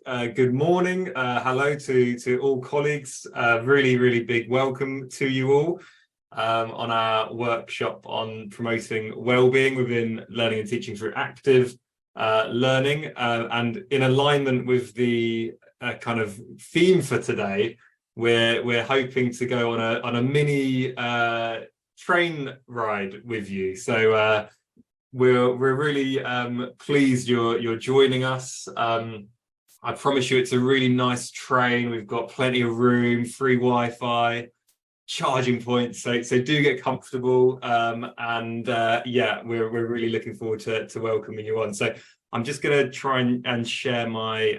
good morning. Hello to all colleagues. Really big welcome to you all on our workshop on promoting wellbeing within learning and teaching through active learning. And in alignment with the kind of theme for today, we're hoping to go on a mini train ride with you. So we're really pleased you're joining us. I promise you it's a really nice train. We've got plenty of room, free Wi-Fi, charging points, so do get comfortable. Yeah, we're really looking forward to welcoming you on. So I'm just going to try and share my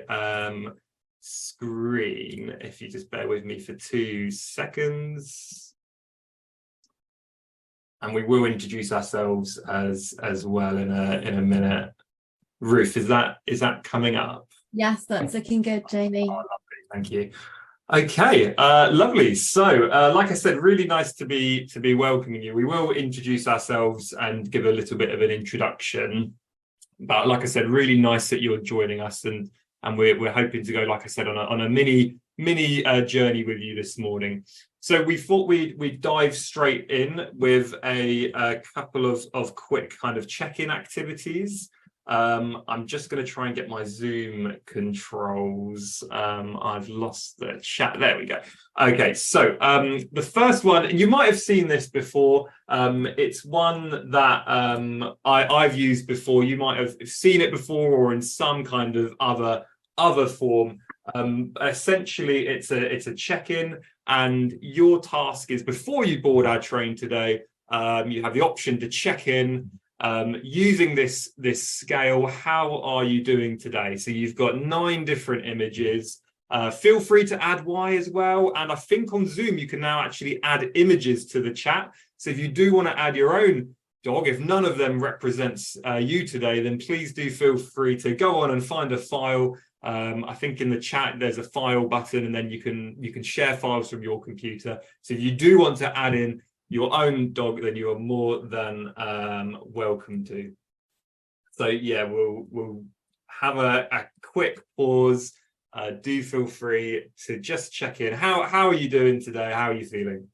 screen, if you just bear with me for 2 seconds. And we will introduce ourselves as well in a minute. Ruth, is that coming up? Yes, that's looking good, Jamie. Oh, lovely. Thank you. Okay, lovely. So, like I said, really nice to be welcoming you. We will introduce ourselves and give a little bit of an introduction. But like I said, really nice that you're joining us, and we're hoping to go, like I said, on a mini journey with you this morning. So we thought we'd dive straight in with a couple of quick kind of check-in activities. I'm just going to try and get my Zoom controls. I've lost the chat. There we go. Okay, so the first one, you might have seen this before. It's one that I've used before. You might have seen it before, or in some kind of other form. Essentially, it's a check-in, and your task is, before you board our train today, you have the option to check in using this scale. How are you doing today? So you've got 9 different images. Feel free to add Y as well, and I think on Zoom you can now actually add images to the chat. So if you do want to add your own dog, if none of them represents you today, then please do feel free to go on and find a file. I think in the chat there's a file button, and then you can share files from your computer. So if you do want to add in your own dog, then you are more than welcome to. So yeah, we'll have a quick pause. Do feel free to just check in. How are you doing today? How are you feeling?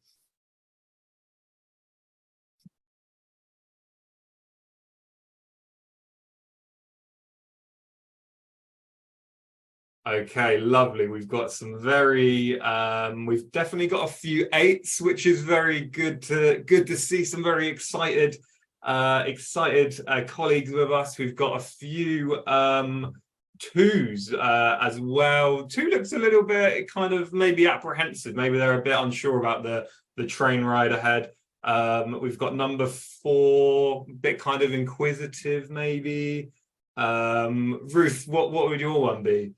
Okay, lovely. We've got some we've definitely got a few 8s, which is very good to see. Some very excited colleagues with us. We've got a few 2s as well. 2 looks a little bit kind of maybe apprehensive. Maybe they're a bit unsure about the train ride ahead. We've got number 4, a bit kind of inquisitive maybe. Ruth, what would your one be?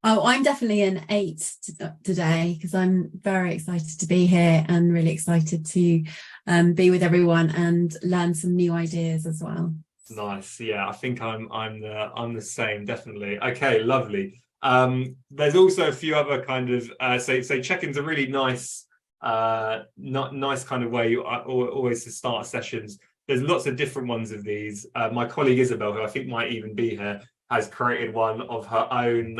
Oh, I'm definitely an 8 today, because I'm very excited to be here and really excited to be with everyone and learn some new ideas as well. Nice. Yeah, I think I'm the same, definitely. Okay, lovely. There's also a few other kind of so check-ins are really nice, nice kind of way always to start sessions. There's lots of different ones of these. My colleague Isabel, who I think might even be here, has created one of her own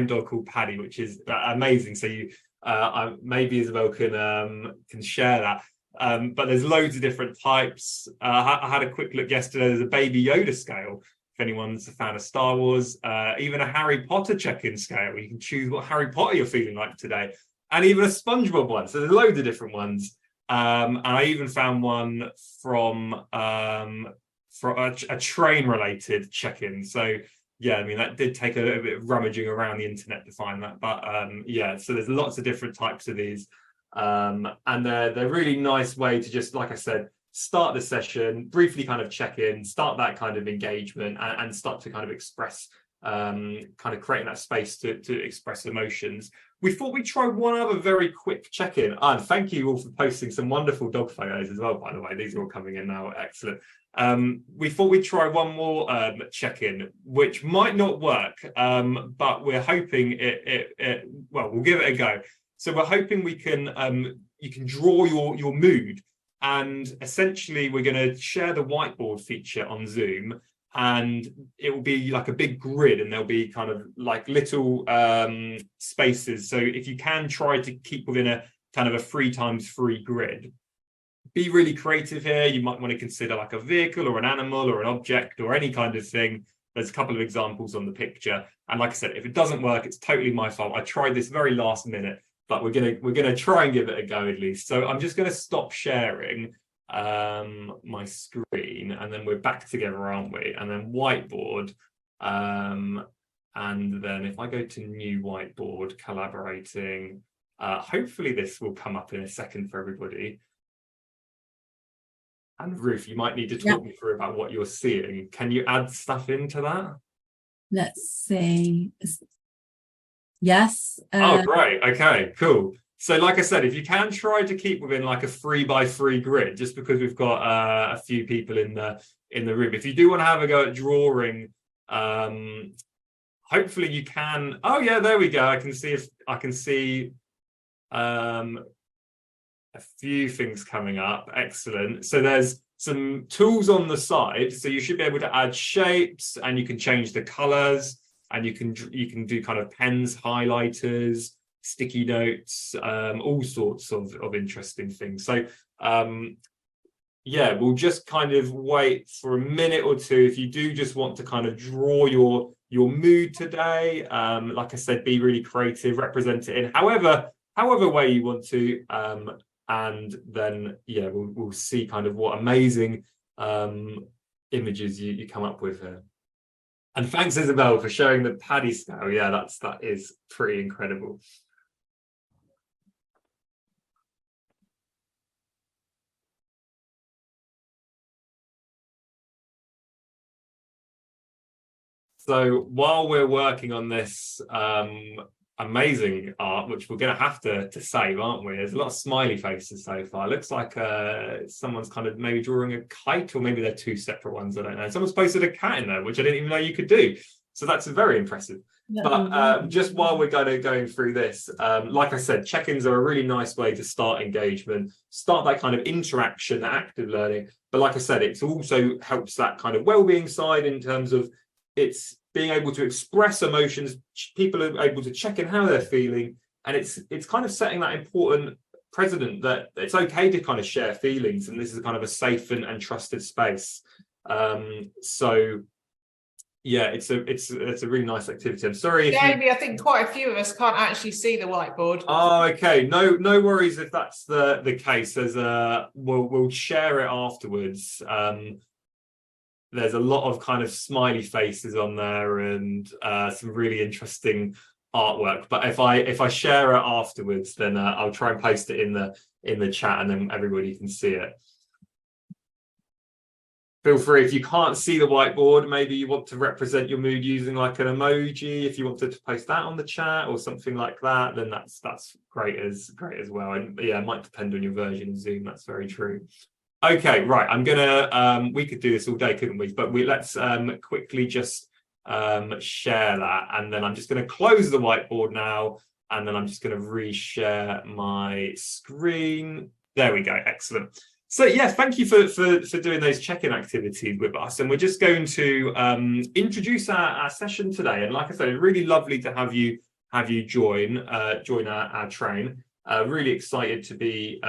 dog called Paddy, which is amazing. So you maybe Isabel can share that. But there's loads of different types. I had a quick look yesterday. There's a Baby Yoda scale, if anyone's a fan of Star Wars. Even a Harry Potter check-in scale. You can choose what Harry Potter you're feeling like today. And even a SpongeBob one. So there's loads of different ones. And I even found one from a train-related check-in. So yeah, I mean, that did take a little bit of rummaging around the internet to find that. But yeah, so there's lots of different types of these. And they're really nice way to just, like I said, start the session, briefly kind of check in, start that kind of engagement, and start to kind of express, kind of creating that space to express emotions. We thought we'd try one other very quick check-in. And thank you all for posting some wonderful dog photos as well, by the way. These are all coming in now. Excellent. We thought we'd try one more check-in, which might not work, but we're hoping well, we'll give it a go. So we're hoping we can you can draw your mood, and essentially we're going to share the whiteboard feature on Zoom. and it will be like a big grid, and there'll be kind of like little spaces. So if you can try to keep within a kind of a 3x3 grid, be really creative here. You might want to consider like a vehicle or an animal or an object or any kind of thing. There's a couple of examples on the picture, and like I said, if it doesn't work, it's totally my fault. I tried this very last minute, but we're gonna try and give it a go at least. So I'm just gonna stop sharing my screen, and then we're back together, aren't we? And then whiteboard, and then if I go to new whiteboard, collaborating, hopefully this will come up in a second for everybody. And Ruth, you might need to talk me through about what you're seeing. Can you add stuff into that? Let's see. Yes. Oh, great. Okay, cool. So like I said, if you can try to keep within like a 3x3 grid, just because we've got a few people in the room. If you do want to have a go at drawing, hopefully you can. Oh yeah, there we go. I can see a few things coming up. Excellent. So there's some tools on the side, so you should be able to add shapes, and you can change the colors, and you can do kind of pens, highlighters, sticky notes, all sorts of interesting things. So yeah, we'll just kind of wait for a minute or two if you do just want to kind of draw your mood today. Like I said, be really creative, represent it in however way you want to, and then yeah, we'll see kind of what amazing images you come up with here. And thanks, Isabel, for showing the paddy scale. Yeah, that is pretty incredible. So while we're working on this amazing art, which we're going to have to save, aren't we? There's a lot of smiley faces so far. It looks like someone's kind of maybe drawing a kite, or maybe they're two separate ones. I don't know. Someone's posted a cat in there, which I didn't even know you could do. So that's very impressive. But just while we're going through this, like I said, check-ins are a really nice way to start engagement, start that kind of interaction, that active learning. But like I said, it also helps that kind of well-being side in terms of it's being able to express emotions. People are able to check in how they're feeling, and it's kind of setting that important precedent that it's okay to kind of share feelings, and this is kind of a safe and trusted space. So yeah, it's a really nice activity. I'm sorry, Jamie, I think quite a few of us can't actually see the whiteboard. Oh, okay. No worries if that's the case. We'll share it afterwards. There's a lot of kind of smiley faces on there, and some really interesting artwork. But if I share it afterwards, then I'll try and post it in the chat, and then everybody can see it. Feel free, if you can't see the whiteboard, maybe you want to represent your mood using like an emoji. If you wanted to post that on the chat or something like that, then that's great as well. And yeah, it might depend on your version of Zoom. That's very true. Okay, right. I'm gonna we could do this all day, couldn't we? But let's quickly just share that, and then I'm just going to close the whiteboard now, and then I'm just going to reshare my screen. There we go. Excellent. So yeah, thank you for doing those check-in activities with us, and we're just going to introduce our session today. And like I said, it's really lovely to have you join our train. Really excited to be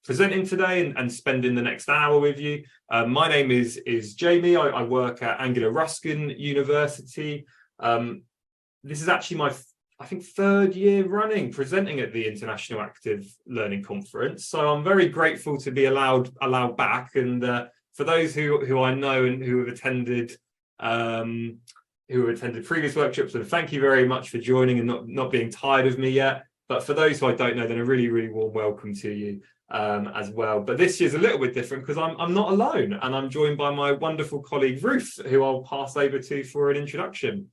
presenting today and spending the next hour with you. My name is Jamie. I work at Anglia Ruskin University. This is actually my, I think, third year running presenting at the International Active Learning Conference. So I'm very grateful to be allowed back. And for those who I know and who have attended previous workshops, and thank you very much for joining and not being tired of me yet. But for those who I don't know, then a really, really warm welcome to you as well. But this year's a little bit different because I'm not alone, and I'm joined by my wonderful colleague Ruth, who I'll pass over to for an introduction.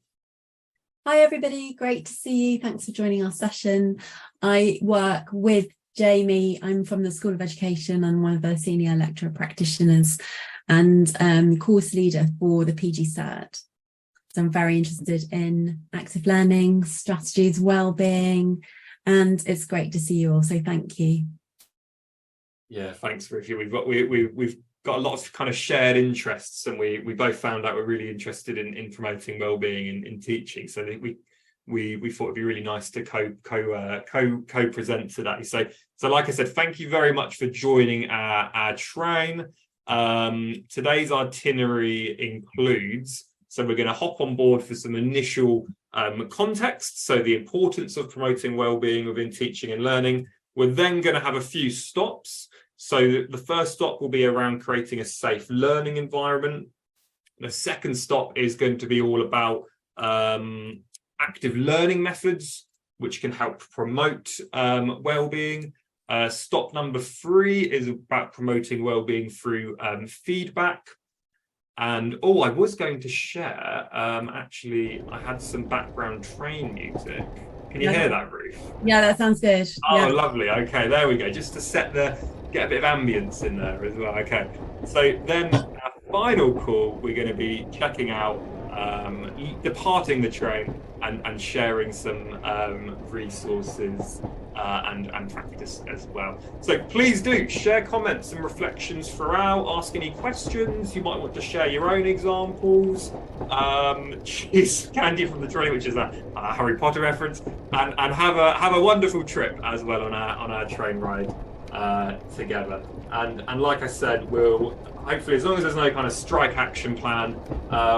Hi everybody, great to see you. Thanks for joining our session. I work with Jamie. I'm from the School of Education. I'm one of the senior lecturer practitioners and course leader for the PG Cert. So I'm very interested in active learning, strategies, well-being, and it's great to see you all. So thank you. Yeah, thanks, Ruth. We've got a lot of kind of shared interests, and we both found out we're really interested in promoting wellbeing in teaching. So that we thought it'd be really nice to co-present today. So like I said, thank you very much for joining our train. Today's itinerary includes, so we're going to hop on board for some initial context, so the importance of promoting wellbeing within teaching and learning. We're then going to have a few stops. So the first stop will be around creating a safe learning environment. The second stop is going to be all about active learning methods, which can help promote wellbeing. Stop number 3 is about promoting wellbeing through feedback. And I was going to share, actually, I had some background train music. Can you hear that, Ruth? Yeah, that sounds good. Oh, yeah. Lovely. Okay, there we go. Just to get a bit of ambience in there as well. Okay. So then our final call, we're going to be checking out, departing the train and sharing some resources and practice as well. So please do share comments and reflections throughout, ask any questions. You might want to share your own examples. Choose Candy from the Train, which is a Harry Potter reference, and have a wonderful trip as well on our train ride together. And like I said, we'll hopefully, as long as there's no kind of strike action plan,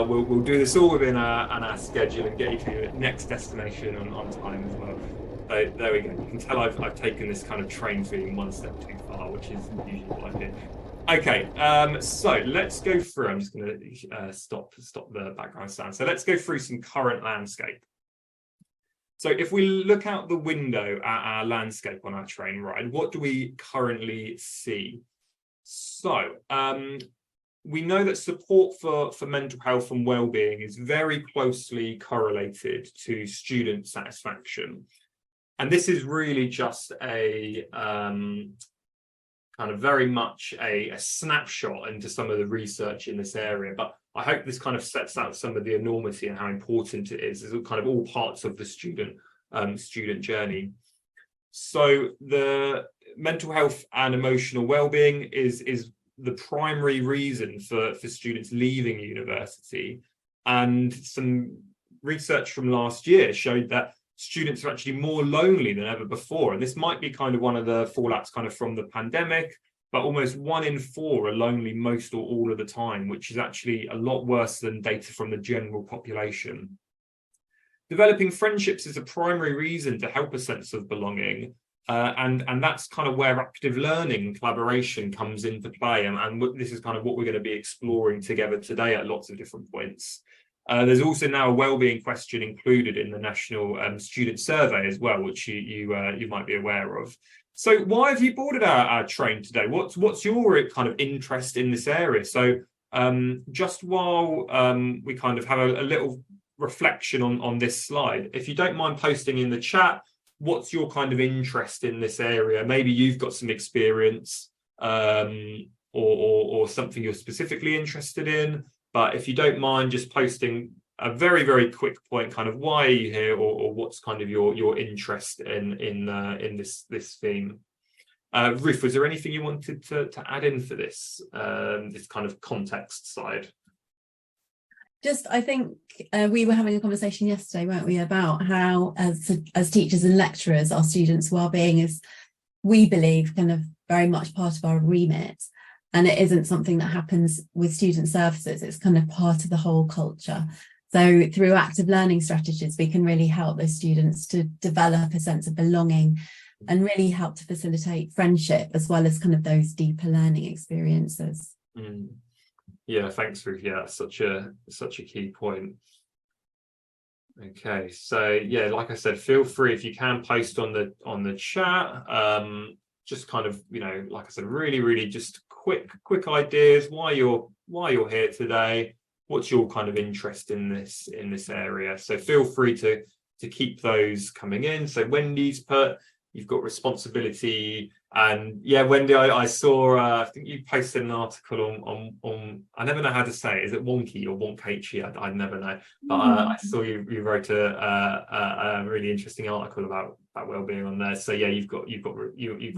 we'll do this all within our schedule and get you to your next destination on time as well. So there we go. You can tell I've taken this kind of train theme one step too far, which is usually what I do. Okay, so let's go through. I'm just going to stop the background sound. So let's go through some current landscape. So if we look out the window at our landscape on our train ride, what do we currently see? So we know that support for mental health and well-being is very closely correlated to student satisfaction. And this is really just a kind of very much a snapshot into some of the research in this area. But I hope this kind of sets out some of the enormity and how important it is. It's kind of all parts of the student journey. So the mental health and emotional well-being is the primary reason for students leaving university. And some research from last year showed that students are actually more lonely than ever before. And this might be kind of one of the fallouts kind of from the pandemic, but almost 1 in 4 are lonely most or all of the time, which is actually a lot worse than data from the general population. Developing friendships is a primary reason to help a sense of belonging. And that's kind of where active learning and collaboration comes into play. And this is kind of what we're going to be exploring together today at lots of different points. There's also now a wellbeing question included in the National Student Survey as well, which you might be aware of. So why have you boarded our train today? What's your kind of interest in this area? So just while we kind of have a little reflection on this slide, if you don't mind posting in the chat, what's your kind of interest in this area? Maybe you've got some experience or something you're specifically interested in. But if you don't mind just posting a very, very quick point, kind of why are you here, or what's kind of your interest in this theme. Ruth, was there anything you wanted to add in for this kind of context side? Just, I think we were having a conversation yesterday, weren't we, about how as teachers and lecturers, our students' wellbeing is, we believe, kind of very much part of our remit. And it isn't something that happens with student services. It's kind of part of the whole culture. So through active learning strategies, we can really help those students to develop a sense of belonging and really help to facilitate friendship as well as kind of those deeper learning experiences. Yeah, thanks, Ruth. Yeah, that's such a key point. Okay, so yeah, like I said, feel free if you can post on the chat. Just kind of, like I said, really just quick ideas why you're here today. What's your kind of interest in this area? So feel free to keep those coming in. So Wendy's put, you've got responsibility. And yeah, Wendy, I saw, I think you posted an article on I never know how to say it. Is it Wonky or Wonkaichi? I never know. But I saw you wrote a really interesting article about wellbeing on there. So yeah, you've got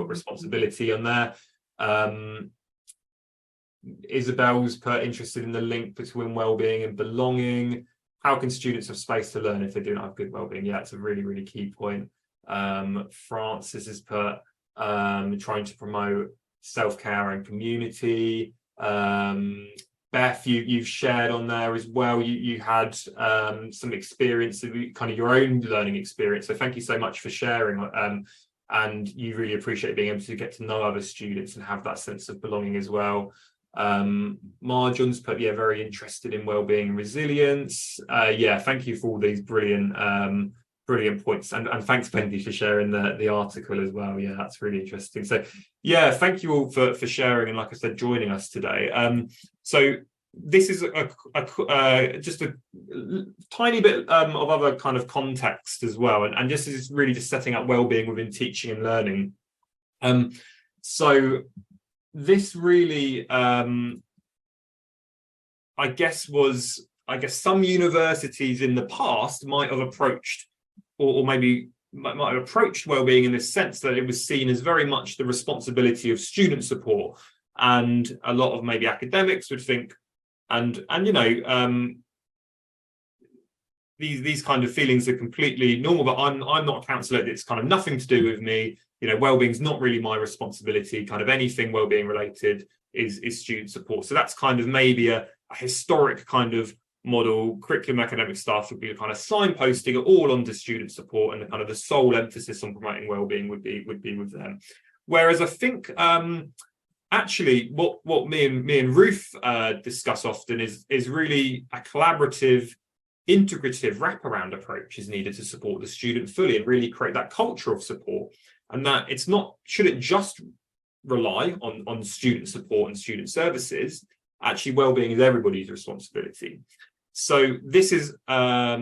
responsibility on there. Isabel's interested in the link between well-being and belonging. How can students have space to learn if they do not have good well-being? Yeah, it's a really, really key point. Francis has put trying to promote self-care and community. Beth, you've shared on there as well. You had some experience of kind of your own learning experience. So thank you so much for sharing. And you really appreciate being able to get to know other students and have that sense of belonging as well. Marjon's put, yeah, very interested in wellbeing and resilience. Yeah, thank you for all these brilliant points, and thanks, Bendy, for sharing the article as well. Yeah, that's really interesting. So yeah, thank you all for sharing, and like I said, joining us today. So this is just a tiny bit of other kind of context as well, and this is really just setting up wellbeing within teaching and learning. So this really, I guess some universities in the past might have approached, or maybe might have approached wellbeing in this sense that it was seen as very much the responsibility of student support, and a lot of maybe academics would think, and you know, these kind of feelings are completely normal, but I'm not a counsellor, it's kind of nothing to do with me, you know, wellbeing's not really my responsibility, kind of anything wellbeing related is student support. So that's kind of maybe a historic kind of model. Curriculum academic staff would be kind of signposting it all onto student support, and the kind of the sole emphasis on promoting wellbeing would be with them. Whereas I think actually what me and Ruth discuss often is really a collaborative, integrative wraparound approach is needed to support the student fully and really create that culture of support, and that it's not, shouldn't just rely on student support and student services. Actually, wellbeing is everybody's responsibility. So this is a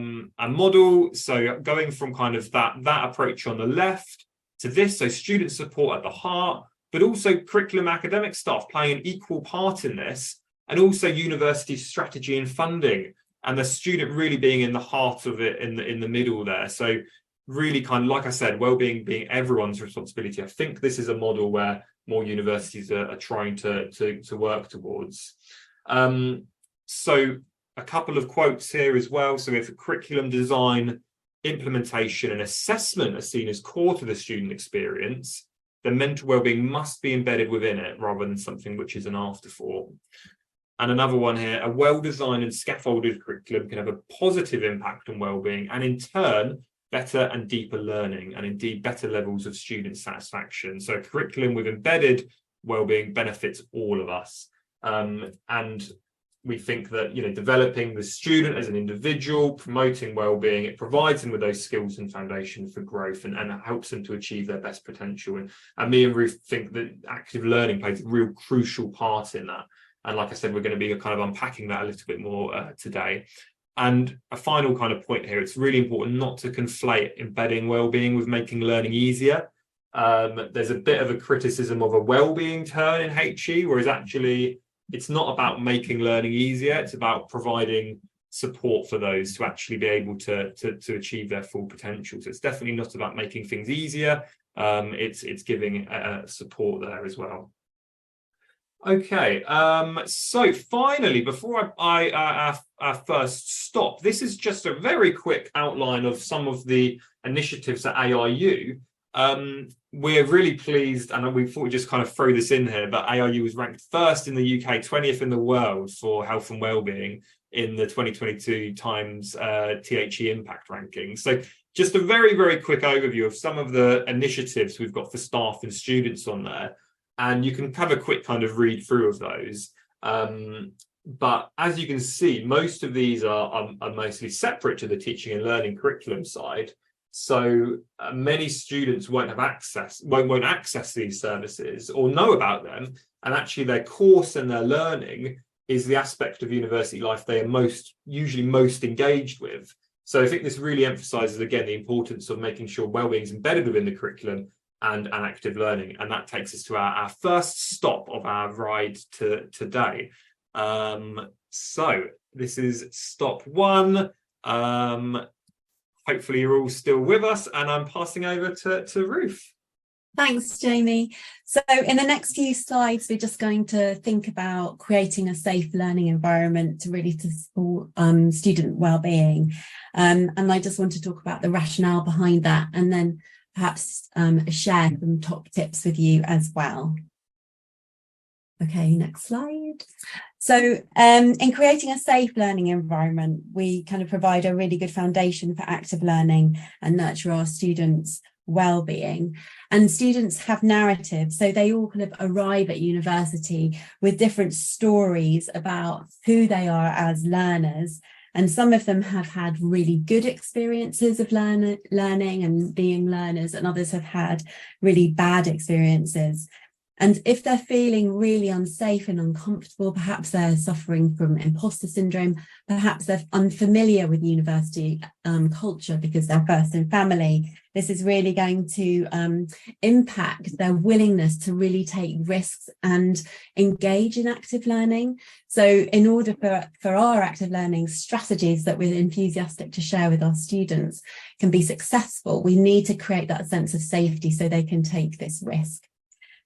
model, so going from kind of that approach on the left to this, so student support at the heart, but also curriculum academic staff playing an equal part in this, and also university strategy and funding, and the student really being in the heart of it, in the middle there. So really kind of, like I said, wellbeing being everyone's responsibility. I think this is a model where more universities are trying to work towards. So a couple of quotes here as well. So if curriculum design, implementation and assessment are seen as core to the student experience, then mental wellbeing must be embedded within it rather than something which is an afterthought. And another one here, a well-designed and scaffolded curriculum can have a positive impact on wellbeing, and in turn, better and deeper learning, and indeed better levels of student satisfaction. So a curriculum with embedded wellbeing benefits all of us. And we think that, you know, developing the student as an individual, promoting wellbeing, it provides them with those skills and foundation for growth, and helps them to achieve their best potential. And me and Ruth think that active learning plays a real crucial part in that. And like I said, we're going to be kind of unpacking that a little bit more today. And a final kind of point here, it's really important not to conflate embedding wellbeing with making learning easier. There's a bit of a criticism of a wellbeing turn in HE, whereas actually it's not about making learning easier, it's about providing support for those to actually be able to achieve their full potential. So it's definitely not about making things easier, it's giving support there as well. Okay, so finally, before I first stop, this is just a very quick outline of some of the initiatives at ARU. We're really pleased, and we thought we'd just kind of throw this in here, but ARU was ranked first in the UK, 20th in the world for health and wellbeing in the 2022 Times THE Impact ranking. So just a very, very quick overview of some of the initiatives we've got for staff and students on there. And you can have a quick kind of read through of those. But as you can see, most of these are mostly separate to the teaching and learning curriculum side. So many students won't access these services or know about them. And actually their course and their learning is the aspect of university life they are usually most engaged with. So I think this really emphasizes, again, the importance of making sure wellbeing is embedded within the curriculum and active learning. And that takes us to our first stop of our ride today. So this is stop one. Hopefully you're all still with us, and I'm passing over to Ruth. Thanks, Jamie. So in the next few slides, we're just going to think about creating a safe learning environment to support student wellbeing. And I just want to talk about the rationale behind that, and then perhaps share some top tips with you as well. Okay, next slide. So in creating a safe learning environment, we kind of provide a really good foundation for active learning and nurture our students' well-being. And students have narratives, so they all kind of arrive at university with different stories about who they are as learners. And some of them have had really good experiences of learning and being learners, and others have had really bad experiences. And if they're feeling really unsafe and uncomfortable, perhaps they're suffering from imposter syndrome, perhaps they're unfamiliar with university culture because they're first in family, this is really going to impact their willingness to really take risks and engage in active learning. So in order for our active learning strategies that we're enthusiastic to share with our students can be successful, we need to create that sense of safety so they can take this risk.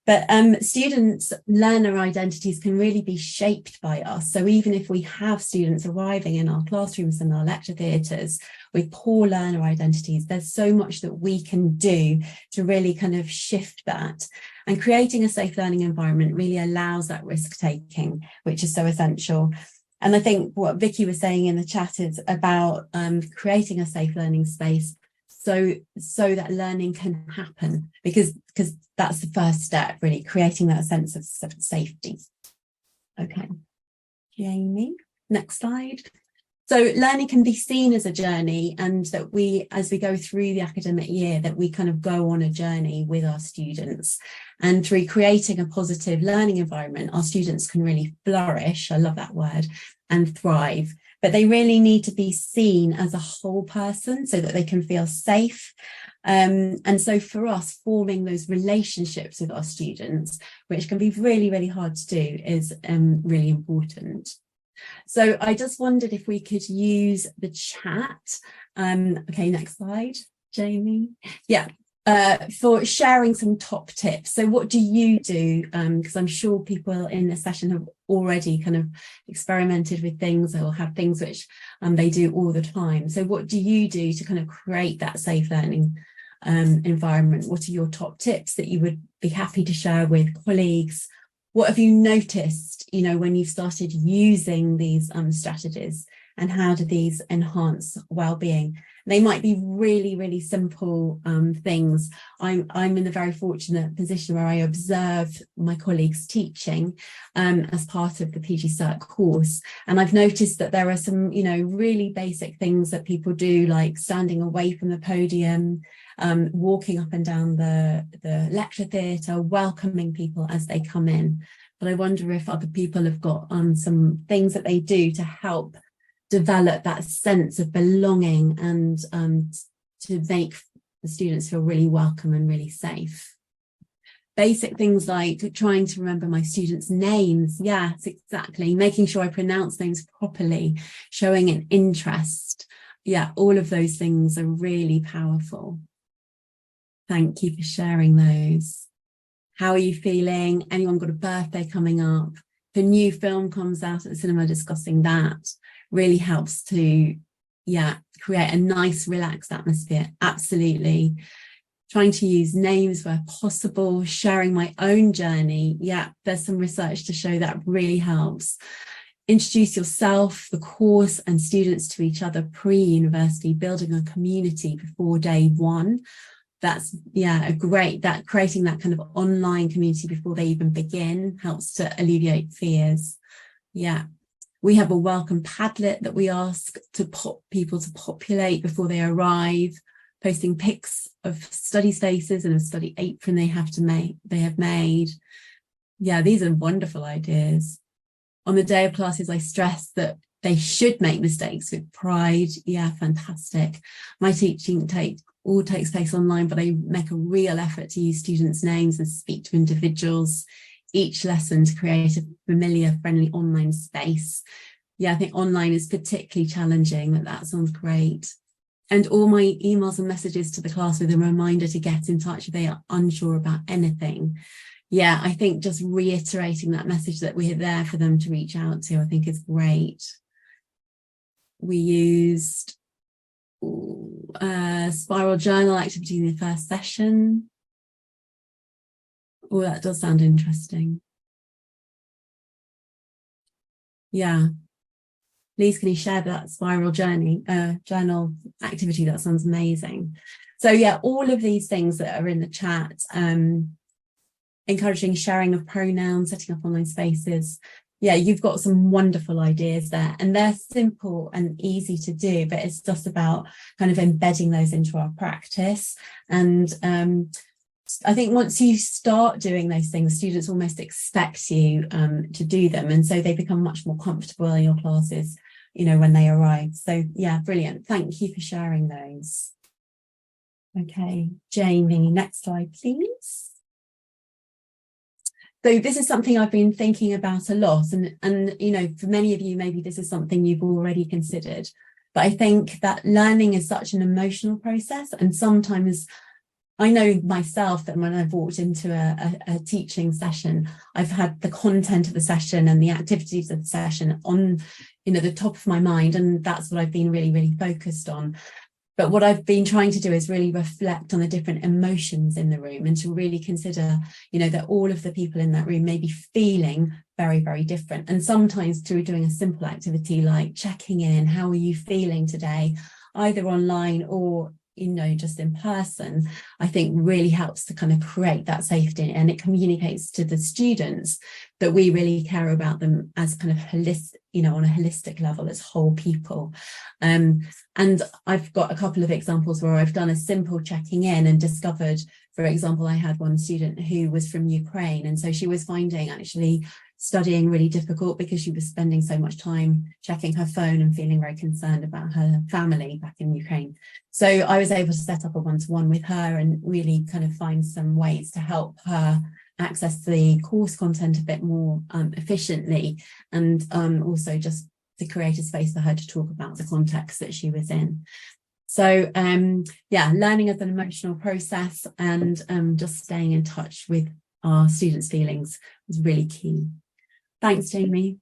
But students' learner identities can really be shaped by us. So even if we have students arriving in our classrooms and our lecture theatres with poor learner identities, there's so much that we can do to really kind of shift that. And creating a safe learning environment really allows that risk taking, which is so essential. And I think what Vicky was saying in the chat is about creating a safe learning space so that learning can happen, because that's the first step, really, creating that sense of safety. Okay, Jamie, next slide. So learning can be seen as a journey, and that we, as we go through the academic year, that we kind of go on a journey with our students. And through creating a positive learning environment, our students can really flourish, I love that word, and thrive. But they really need to be seen as a whole person so that they can feel safe. And so for us, forming those relationships with our students, which can be really, really hard to do, is really important. So I just wondered if we could use the chat. Okay, next slide, Jamie. Yeah. For sharing some top tips. So what do you do? Because I'm sure people in this session have already kind of experimented with things or have things which they do all the time. So what do you do to kind of create that safe learning environment? What are your top tips that you would be happy to share with colleagues? What have you noticed, when you've started using these strategies, and how do these enhance well-being? They might be really, really simple things. I'm in the very fortunate position where I observe my colleagues teaching as part of the PG Cert course. And I've noticed that there are some, really basic things that people do, like standing away from the podium, walking up and down the lecture theatre, welcoming people as they come in. But I wonder if other people have got some things that they do to help develop that sense of belonging and to make the students feel really welcome and really safe. Basic things like trying to remember my students' names. Yes, exactly. Making sure I pronounce names properly, showing an interest. Yeah, all of those things are really powerful. Thank you for sharing those. How are you feeling? Anyone got a birthday coming up? If a new film comes out at the cinema, discussing that really helps to, create a nice, relaxed atmosphere. Absolutely. Trying to use names where possible, sharing my own journey. Yeah, there's some research to show that really helps. Introduce yourself, the course, and students to each other pre-university, building a community before day one. That's creating that kind of online community before they even begin helps to alleviate fears. Yeah. We have a welcome Padlet that we ask people to populate before they arrive, posting pics of study spaces and a study apron they have made. Yeah, these are wonderful ideas. On the day of classes, I stress that they should make mistakes with pride. Yeah, fantastic. My teaching all takes place online, but I make a real effort to use students' names and speak to individuals each lesson to create a familiar, friendly online space. Yeah, I think online is particularly challenging, but that sounds great. And all my emails and messages to the class with a reminder to get in touch if they are unsure about anything. Yeah, I think just reiterating that message that we're there for them to reach out to, I think is great. We used spiral journal activity in the first session. Oh, that does sound interesting. Yeah. Please, can you share that spiral journal activity? That sounds amazing. So yeah, all of these things that are in the chat, encouraging sharing of pronouns, setting up online spaces. Yeah, you've got some wonderful ideas there, and they're simple and easy to do, but it's just about kind of embedding those into our practice. And I think once you start doing those things, students almost expect you to do them, and so they become much more comfortable in your classes, you know, when they arrive. So yeah, brilliant. Thank you for sharing those. Okay, Jamie, next slide, please. So this is something I've been thinking about a lot, and you know, for many of you, maybe this is something you've already considered, but I think that learning is such an emotional process, and sometimes I know myself that when I've walked into a teaching session, I've had the content of the session and the activities of the session on, you know, the top of my mind, and that's what I've been really, really focused on. But what I've been trying to do is really reflect on the different emotions in the room, and to really consider, you know, that all of the people in that room may be feeling very, very different. And sometimes through doing a simple activity like checking in, how are you feeling today, either online or, you know, just in person, I think really helps to kind of create that safety, and it communicates to the students that we really care about them as kind of holistic, you know, on a holistic level as whole people. And I've got a couple of examples where I've done a simple checking in and discovered, for example, I had one student who was from Ukraine, and so she was finding actually studying really difficult because she was spending so much time checking her phone and feeling very concerned about her family back in Ukraine. So I was able to set up a one-to-one with her and really kind of find some ways to help her access the course content a bit more efficiently, and also just to create a space for her to talk about the context that she was in. So yeah, learning as an emotional process, and just staying in touch with our students' feelings was really key. Thanks, Jamie.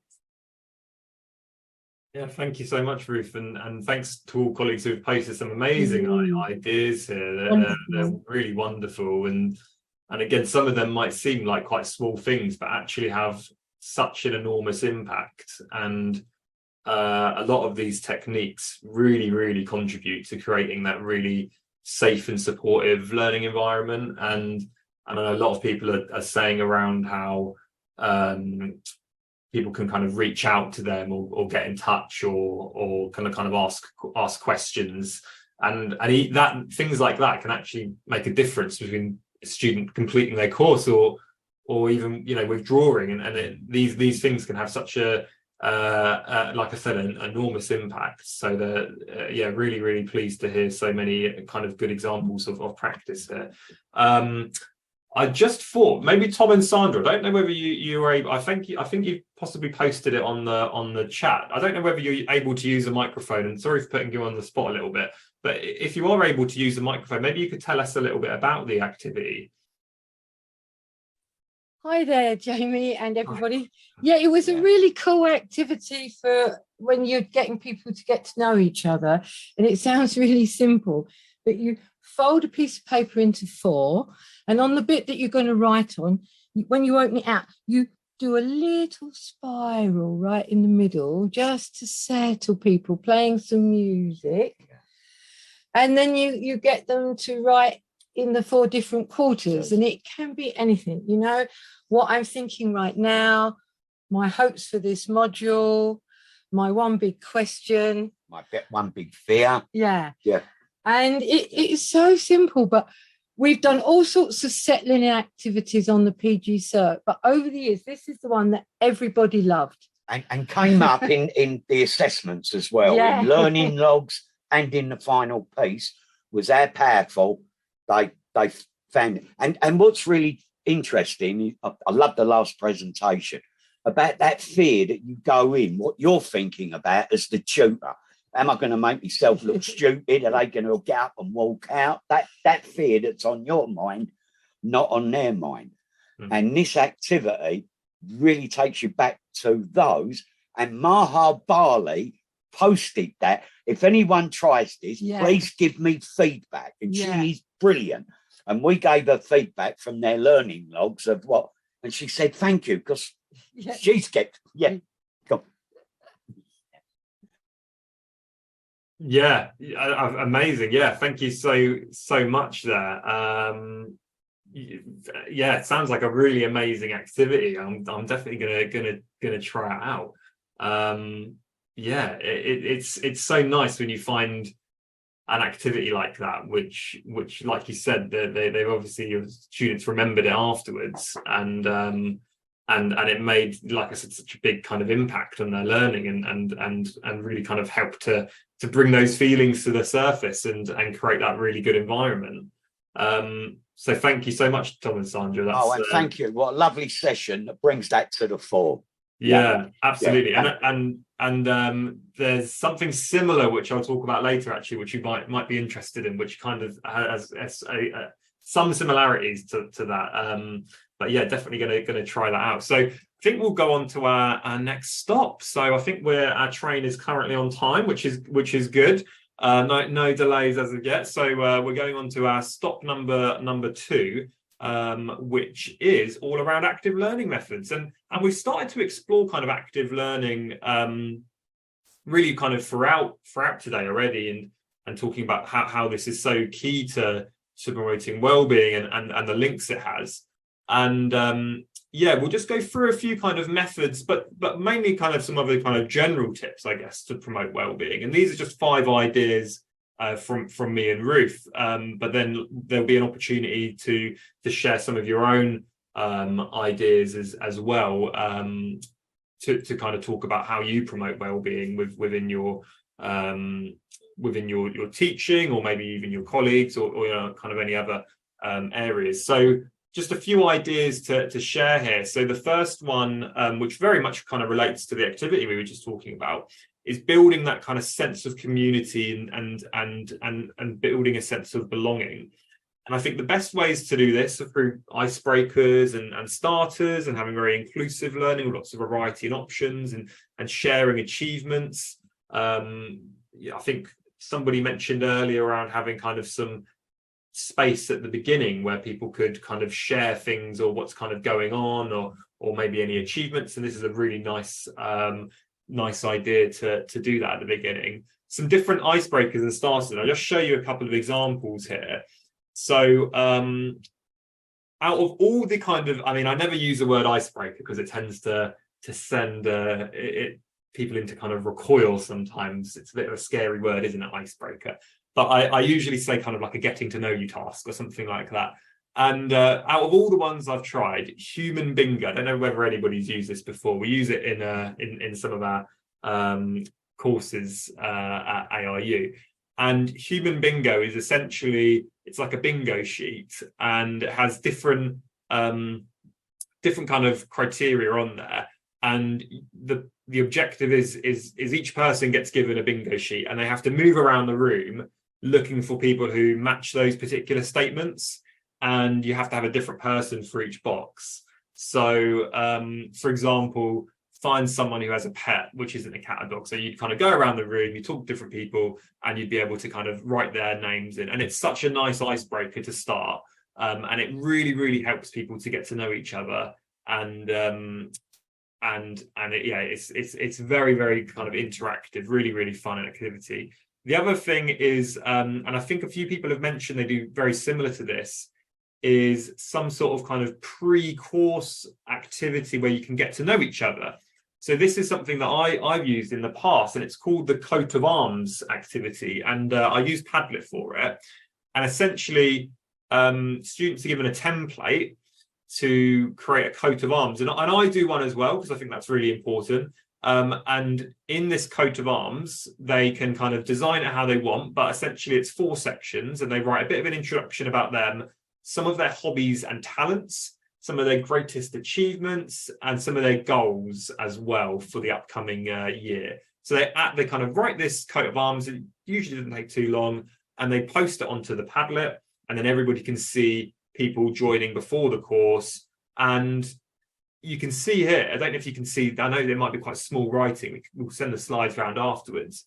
Yeah, thank you so much, Ruth, and thanks to all colleagues who have posted some amazing ideas here. They're really wonderful, and again, some of them might seem like quite small things, but actually have such an enormous impact. And a lot of these techniques really, really contribute to creating that really safe and supportive learning environment. And I know a lot of people are saying around how people can kind of reach out to them or get in touch or kind of ask questions, and that things like that can actually make a difference between a student completing their course or even, you know, withdrawing, and these things can have such a like I said, an enormous impact. So yeah, really, really pleased to hear so many kind of good examples of practice there. I just thought maybe Tom and Sandra, I don't know whether you were able, I think you possibly posted it on the chat. I don't know whether you're able to use a microphone, and sorry for putting you on the spot a little bit, but if you are able to use a microphone, maybe you could tell us a little bit about the activity. Hi there, Jamie and everybody. Yeah, it was a really cool activity for when you're getting people to get to know each other. And it sounds really simple, but you fold a piece of paper into 4, and on the bit that you're going to write on, when you open it out, you do a little spiral right in the middle just to settle people, playing some music. And then you get them to write in the 4 different quarters, and it can be anything, you know, what I'm thinking right now, my hopes for this module, my one big question, my one big fear. Yeah. And it is so simple, but we've done all sorts of settling activities on the PG Cert, but over the years, this is the one that everybody loved. And came up in the assessments as well, in learning logs and in the final piece, was how powerful they found it. And what's really interesting, I love the last presentation about that fear that you go in, what you're thinking about as the tutor, Am I going to make myself look stupid? Are they going to get up and walk out? That fear that's on your mind, not on their mind. And this activity really takes you back to those. And Maha Bali posted that. If anyone tries this, please give me feedback. And she is brilliant. And we gave her feedback from their learning logs of what. And she said, thank you, because she's kept, come. Yeah, amazing. Yeah, thank you so much there. Yeah, it sounds like a really amazing activity. I'm definitely gonna try it out. Yeah, it's so nice when you find an activity like that, which like you said, they obviously, your students remembered it afterwards, and it made, like I said, such a big kind of impact on their learning, and really kind of helped to bring those feelings to the surface and create that really good environment. So thank you so much, Tom and Sandra. And thank you. What a lovely session that brings that to the fore. Yeah, absolutely. And there's something similar which I'll talk about later, actually, which you might be interested in, which kind of has some similarities to that. But yeah, definitely gonna try that out. So I think we'll go on to our next stop. So I think our train is currently on time, which is good. No delays as of yet. So we're going on to our stop number 2, which is all around active learning methods. And we've started to explore kind of active learning really kind of throughout today already, and talking about how this is so key to promoting well-being and the links it has. And we'll just go through a few kind of methods, but mainly kind of some other kind of general tips, I guess, to promote well-being. And these are just 5 ideas from me and Ruth. But then there'll be an opportunity to share some of your own ideas as well, to kind of talk about how you promote well-being within your teaching, or maybe even your colleagues, or kind of any other areas. So just a few ideas to share here. So the first one, which very much kind of relates to the activity we were just talking about, is building that kind of sense of community and building a sense of belonging. And I think the best ways to do this are through icebreakers and starters, and having very inclusive learning, lots of variety and options, and sharing achievements. I think somebody mentioned earlier around having kind of some space at the beginning where people could kind of share things, or what's kind of going on, or maybe any achievements. And this is a really nice idea to do that at the beginning. Some different icebreakers and starters. I'll just show you a couple of examples here. So out of all the kind of, I never use the word icebreaker because it tends to send people into kind of recoil sometimes. It's a bit of a scary word, isn't it, icebreaker? But I usually say kind of like a getting to know you task or something like that. And out of all the ones I've tried, human bingo, I don't know whether anybody's used this before. We use it in some of our courses at ARU. And human bingo is essentially, it's like a bingo sheet, and it has different kind of criteria on there. And the objective is each person gets given a bingo sheet, and they have to move around the room looking for people who match those particular statements. And you have to have a different person for each box. So, for example, find someone who has a pet, which isn't a cat or dog. So you'd kind of go around the room, you talk to different people, and you'd be able to kind of write their names in. And it's such a nice icebreaker to start. And it really, really helps people to get to know each other. It's very, very kind of interactive, really, really fun activity. The other thing is, and I think a few people have mentioned they do very similar to this, is some sort of kind of pre-course activity where you can get to know each other. So this is something that I've used in the past, and it's called the coat of arms activity. And I use Padlet for it. And essentially, students are given a template to create a coat of arms. And I do one as well, because I think that's really important. And in this coat of arms, they can kind of design it how they want, but essentially it's 4 sections, and they write a bit of an introduction about them, some of their hobbies and talents, some of their greatest achievements, and some of their goals as well for the upcoming year. So they kind of write this coat of arms. It usually doesn't take too long, and they post it onto the Padlet, and then everybody can see people joining before the course. And you can see here, I don't know if you can see, I know there might be quite small writing. We'll send the slides around afterwards.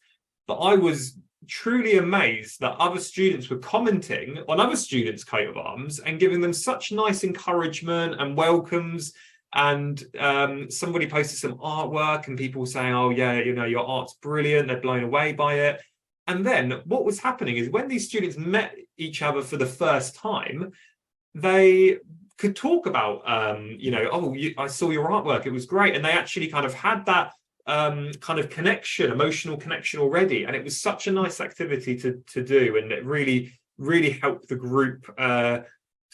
But I was truly amazed that other students were commenting on other students' coat of arms and giving them such nice encouragement and welcomes. And somebody posted some artwork and people saying, oh yeah, you know, your art's brilliant, they're blown away by it. And then what was happening is when these students met each other for the first time, they could talk about, you know, oh, I saw your artwork, it was great. And they actually kind of had that kind of connection, emotional connection already. And it was such a nice activity to do. And it really, really helped the group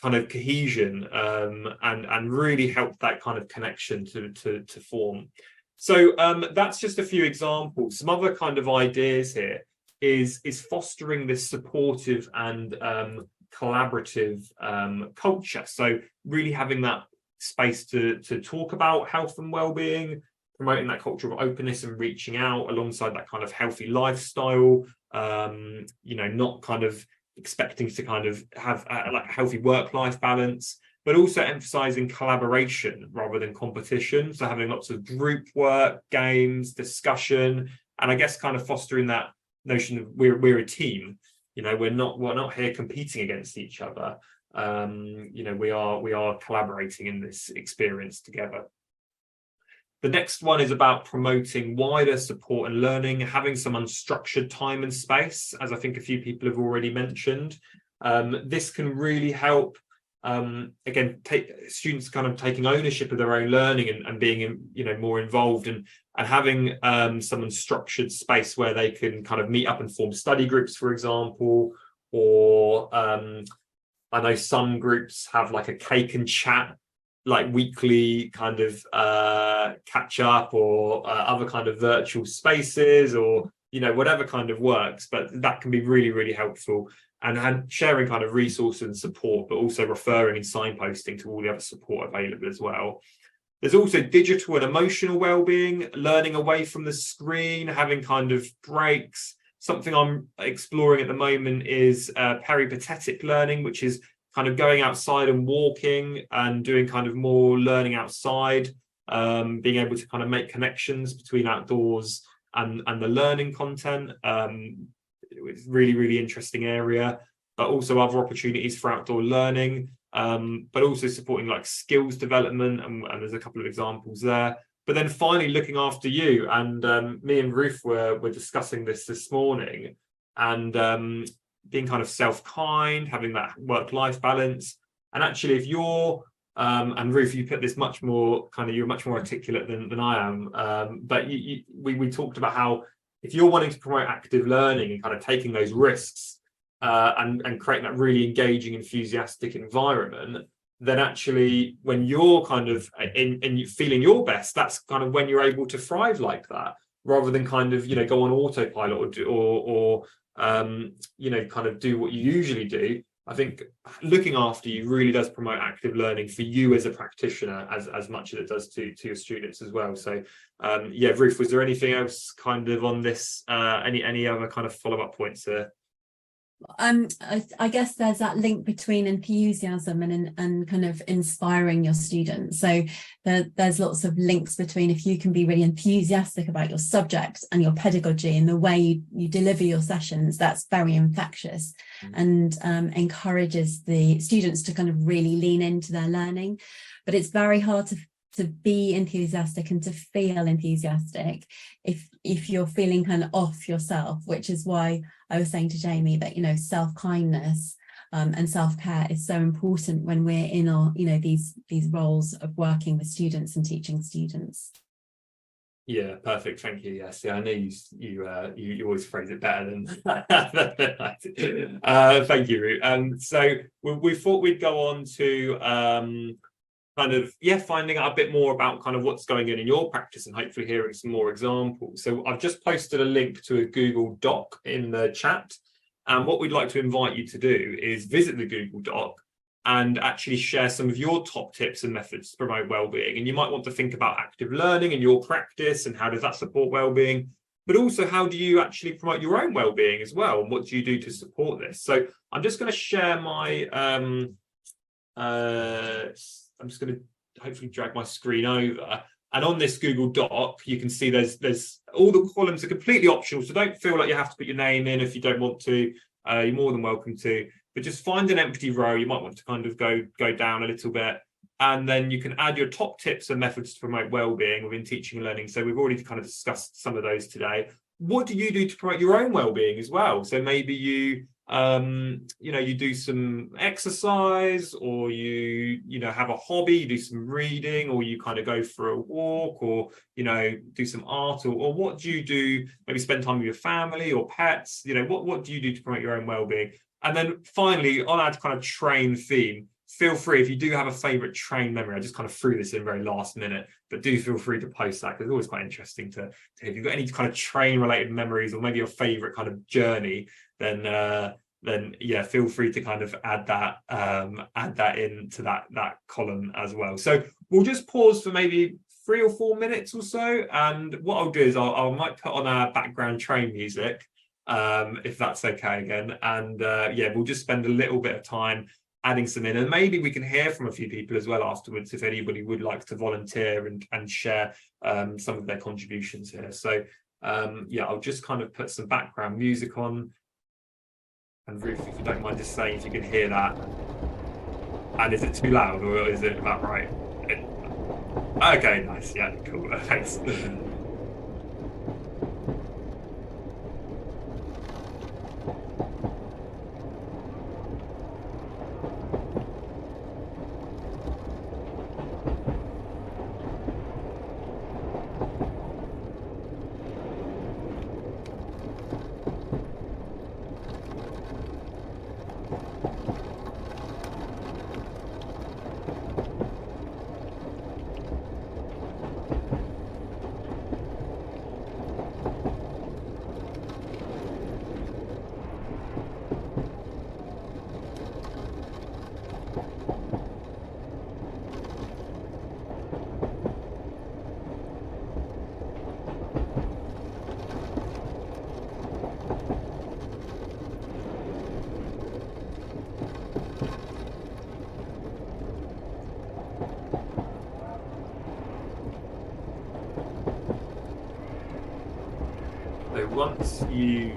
kind of cohesion and really helped that kind of connection to form. So that's just a few examples. Some other kind of ideas here is fostering this supportive and collaborative culture. So really having that space to talk about health and well-being, promoting that culture of openness and reaching out alongside that kind of healthy lifestyle, you know, not kind of expecting to kind of have like a healthy work-life balance, but also emphasizing collaboration rather than competition. So having lots of group work, games, discussion, and I guess kind of fostering that notion of we're a team. You know, we're not here competing against each other. You know, we are collaborating in this experience together. The next one is about promoting wider support and learning, having some unstructured time and space, as I think a few people have already mentioned. This can really help, again, take students kind of taking ownership of their own learning and being, you know, more involved and having some unstructured space where they can kind of meet up and form study groups, for example, or I know some groups have like a cake and chat, like weekly kind of catch up, or other kind of virtual spaces, or, you know, whatever kind of works. But that can be really, really helpful, and sharing kind of resources and support, but also referring and signposting to all the other support available as well. There's also digital and emotional well-being, learning away from the screen, having kind of breaks. Something I'm exploring at the moment is peripatetic learning, which is kind of going outside and walking and doing kind of more learning outside, being able to kind of make connections between outdoors and the learning content. It's really, really interesting area, but also other opportunities for outdoor learning, but also supporting like skills development, and there's a couple of examples there. But then finally looking after you, and me and Ruth were discussing this morning, and being kind of self-kind, having that work-life balance. And actually, if you're and Ruth, you put this much more kind of, you're much more articulate than I am, but we talked about how if you're wanting to promote active learning and kind of taking those risks and creating that really engaging, enthusiastic environment, then actually when you're kind of in feeling your best, that's kind of when you're able to thrive like that, rather than kind of, you know, go on autopilot or you know, kind of do what you usually do. I think looking after you really does promote active learning for you as a practitioner as much as it does to your students as well. So yeah, Ruth, was there anything else kind of on this, any other kind of follow-up points there? I guess there's that link between enthusiasm and kind of inspiring your students. So there's lots of links between, if you can be really enthusiastic about your subject and your pedagogy and the way you deliver your sessions, that's very infectious and encourages the students to kind of really lean into their learning. But it's very hard to be enthusiastic and to feel enthusiastic if you're feeling kind of off yourself, which is why I was saying to Jamie that, you know, self-kindness and self-care is so important when we're in our, you know, these roles of working with students and teaching students. Yeah, perfect. Thank you. Yes, yeah, I know you always phrase it better than I do. Thank you, Ruth. So we thought we'd go on to kind of, yeah, finding out a bit more about kind of what's going on in your practice and hopefully hearing some more examples. So I've just posted a link to a Google Doc in the chat. And what we'd like to invite you to do is visit the Google Doc and actually share some of your top tips and methods to promote wellbeing. And you might want to think about active learning in your practice and how does that support wellbeing. but also how do you actually promote your own well-being as well, and what do you do to support this? So I'm just going to share my I'm just going to hopefully drag my screen over, and on this Google Doc you can see there's all the columns are completely optional, so don't feel like you have to put your name in if you don't want to. You're more than welcome to, but just find an empty row. You might want to kind of go down a little bit, and then you can add your top tips and methods to promote well-being within teaching and learning. So we've already kind of discussed some of those today. What do you do to promote your own well-being as well? So maybe you you do some exercise, or you have a hobby, you do some reading, or you kind of go for a walk, or do some art, or what do you do? Maybe spend time with your family or pets. What do you do to promote your own well-being? And then finally, on our kind of train theme, feel free, if you do have a favorite train memory, I just kind of threw this in very last minute, but do feel free to post that, because it's always quite interesting to hear. If you've got any kind of train related memories, or maybe your favorite kind of journey, then yeah, feel free to kind of add that into that column as well. So we'll just pause for maybe 3 or 4 minutes or so, and what I'll do is I might put on our background train music, if that's okay again, and yeah, we'll just spend a little bit of time adding some in, and maybe we can hear from a few people as well afterwards if anybody would like to volunteer and share some of their contributions here. So yeah, I'll just kind of put some background music on, and Ruth, if you don't mind just saying if you can hear that, and is it too loud or is it about right? Okay, nice, yeah, cool, thanks. So once you've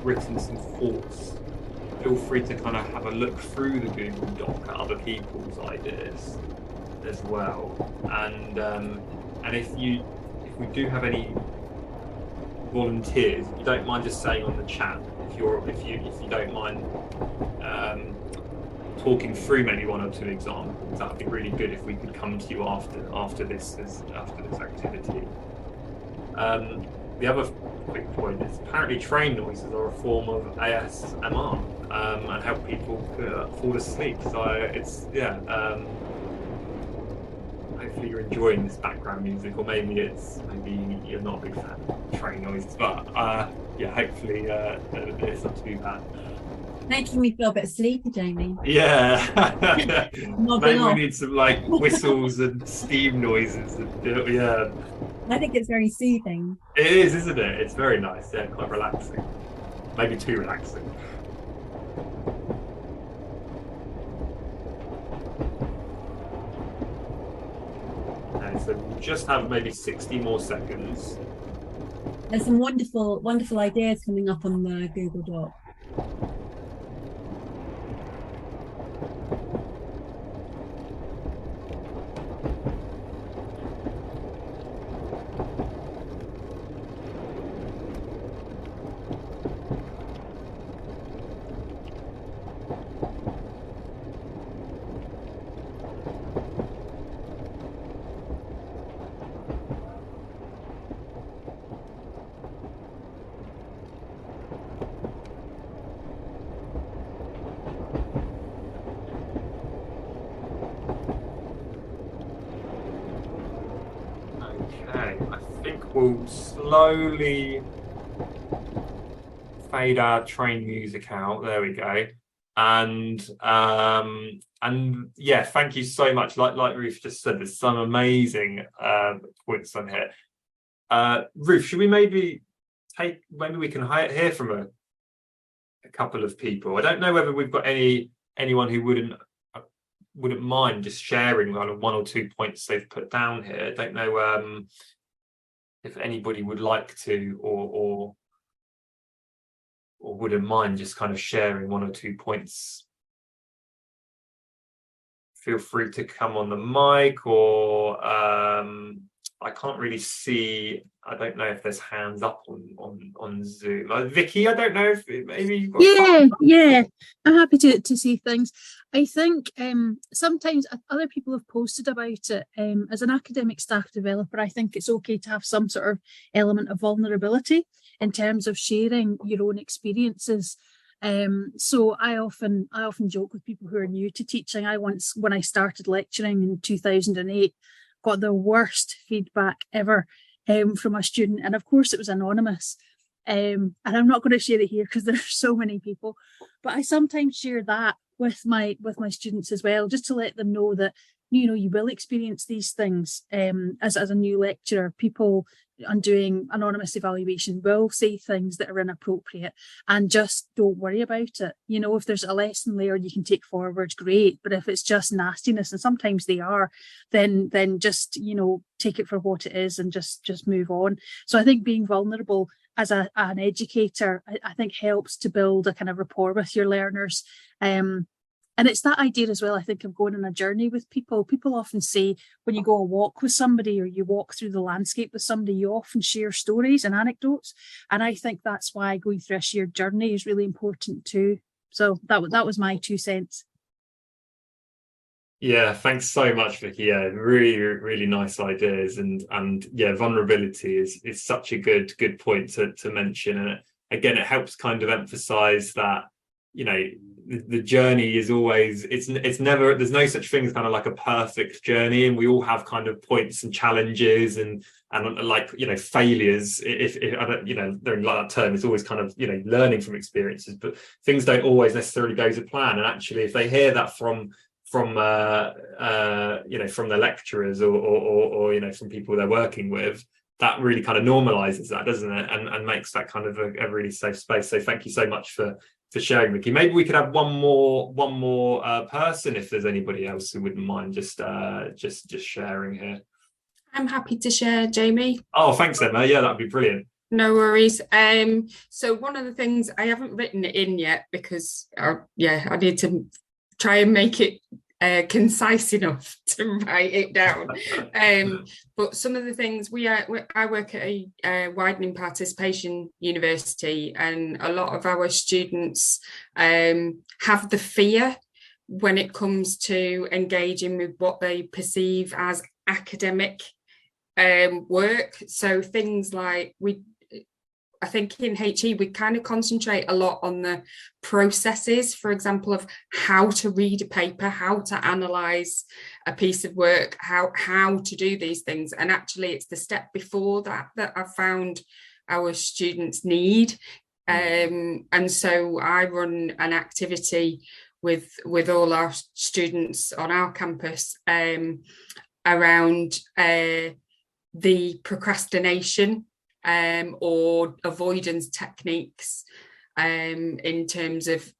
written some thoughts, feel free to kind of have a look through the Google Doc at other people's ideas as well. And if we do have any volunteers, if you don't mind just saying on the chat, if you don't mind talking through maybe 1 or 2 examples, that would be really good if we could come to you after this activity. The other quick point is apparently train noises are a form of ASMR and help people fall asleep. So it's hopefully you're enjoying this background music, or maybe you're not a big fan of train noises, but yeah, hopefully it's not too bad. Making me feel a bit sleepy, Jamie. Yeah. Maybe we need some like whistles and steam noises. And, yeah. I think it's very soothing. It is, isn't it? It's very nice. Yeah, quite relaxing. Maybe too relaxing. Okay, so we'll just have maybe 60 more seconds. There's some wonderful ideas coming up on the Google Doc. We'll slowly fade our train music out. There we go. And yeah, thank you so much. Like Ruth just said, there's some amazing points on here. Ruth, should we maybe we can hear from a couple of people. I don't know whether we've got anyone who wouldn't mind just sharing kind of 1 or 2 points they've put down here. I don't know if anybody would like to or wouldn't mind just kind of sharing 1 or 2 points. Feel free to come on the mic, or I can't really see. I don't know if there's hands up on Zoom. Vicky, I don't know if maybe you've got. Yeah. I'm happy to see things. I think sometimes other people have posted about it. As an academic staff developer, I think it's okay to have some sort of element of vulnerability in terms of sharing your own experiences. So I often joke with people who are new to teaching. When I started lecturing in 2008, got the worst feedback ever from a student, and of course it was anonymous. And I'm not going to share it here because there's so many people, but I sometimes share that with my students as well, just to let them know that you will experience these things as a new lecturer. People on doing anonymous evaluation will say things that are inappropriate, and just don't worry about it. If there's a lesson there you can take forward, great, but if it's just nastiness, and sometimes they are, then just take it for what it is and just move on. So I think being vulnerable as an educator, I think helps to build a kind of rapport with your learners. And it's that idea as well, I think, of going on a journey with people. People often say when you go a walk with somebody or you walk through the landscape with somebody, you often share stories and anecdotes. And I think that's why going through a shared journey is really important too. So that was my 2 cents. Yeah, thanks so much, Vicky. Yeah, really, really nice ideas, and yeah, vulnerability is such a good point to mention. And again, it helps kind of emphasize that the journey is always, it's never, there's no such thing as kind of like a perfect journey, and we all have kind of points and challenges and like failures, if I don't don't like that term. It's always kind of learning from experiences, but things don't always necessarily go to plan. And actually, if they hear that from the lecturers or from people they're working with, that really kind of normalizes that, doesn't it, and makes that kind of a really safe space. So thank you so much for sharing, Vicky. Maybe we could have one more person, if there's anybody else who wouldn't mind just sharing here. I'm happy to share, Jamie. Oh, thanks, Emma. Yeah, that'd be brilliant. No worries. So one of the things, I haven't written it in yet because I need to try and make it concise enough to write it down. But some of the things I work at a widening participation university, and a lot of our students have the fear when it comes to engaging with what they perceive as academic work. So things like I think in HE, we kind of concentrate a lot on the processes, for example, of how to read a paper, how to analyse a piece of work, how to do these things. And actually, it's the step before that I've found our students need. And so I run an activity with all our students on our campus around the procrastination or avoidance techniques in terms of